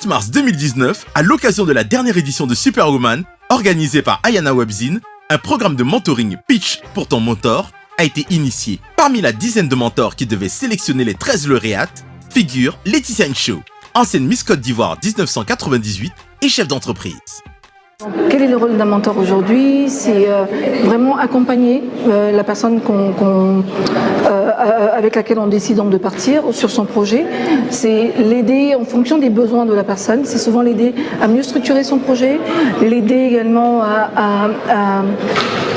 4 mars 2019, à l'occasion de la dernière édition de Superwoman, organisée par Ayana Webzine, un programme de mentoring Pitch pour ton mentor a été initié. Parmi la dizaine de mentors qui devaient sélectionner les 13 lauréates, figure Laetitia Ncho, ancienne Miss Côte d'Ivoire 1998 et chef d'entreprise. Quel est le rôle d'un mentor aujourd'hui? C'est vraiment accompagner la personne avec laquelle on décide donc de partir sur son projet. C'est l'aider en fonction des besoins de la personne. C'est souvent l'aider à mieux structurer son projet, l'aider également à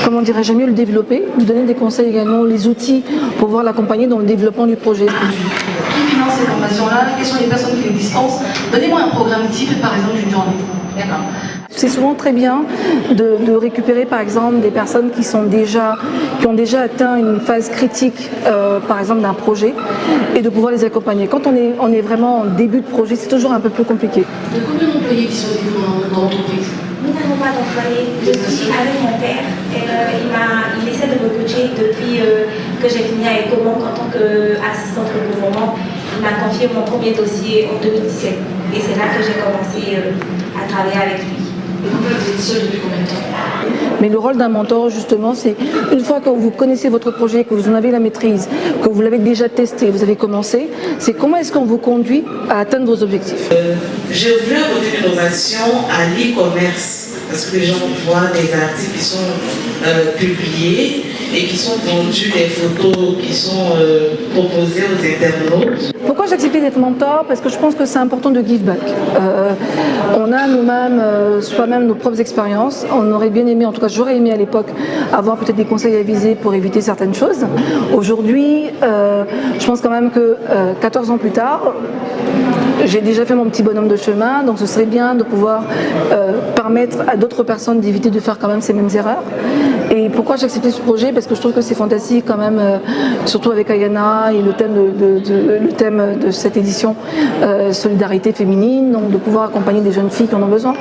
comment dirais-je, à mieux le développer, lui donner des conseils également, les outils pour pouvoir l'accompagner dans le développement du projet. Qui finance ces formations-là? Quelles sont les personnes qui les dispensent? Donnez-moi un programme type, par exemple, d'une journée. D'accord. C'est souvent très bien de récupérer par exemple des personnes qui ont déjà atteint une phase critique par exemple d'un projet et de pouvoir les accompagner. Quand on est vraiment en début de projet, c'est toujours un peu plus compliqué. De combien d'employés qui sont dans l'entreprise? Nous n'avons pas d'employés. Je suis avec mon père. Il essaie de me coacher depuis que j'ai fini à Ecobank en tant qu'assistante recouvrement. Il m'a confié mon premier dossier en 2017 et c'est là que j'ai commencé à travailler avec lui. Et donc là, vous êtes seul depuis combien de temps? Mais le rôle d'un mentor, justement, c'est une fois que vous connaissez votre projet, que vous en avez la maîtrise, que vous l'avez déjà testé, vous avez commencé, c'est comment est-ce qu'on vous conduit à atteindre vos objectifs. Je voulais apporter l'innovation à l'e-commerce parce que les gens voient des articles qui sont publiés et qui sont vendus, des photos qui sont proposées aux internautes. Pourquoi j'ai accepté d'être mentor? Parce que je pense que c'est important de give back. On a nous-mêmes, soi-même, nos propres expériences. On aurait bien aimé, en tout cas j'aurais aimé à l'époque, avoir peut-être des conseils avisés pour éviter certaines choses. Aujourd'hui, je pense quand même que 14 ans plus tard, j'ai déjà fait mon petit bonhomme de chemin, donc ce serait bien de pouvoir permettre à d'autres personnes d'éviter de faire quand même ces mêmes erreurs. Et pourquoi j'ai accepté ce projet? Parce que je trouve que c'est fantastique quand même, surtout avec Ayana et le thème de cette édition, solidarité féminine, donc de pouvoir accompagner des jeunes filles qui en ont besoin.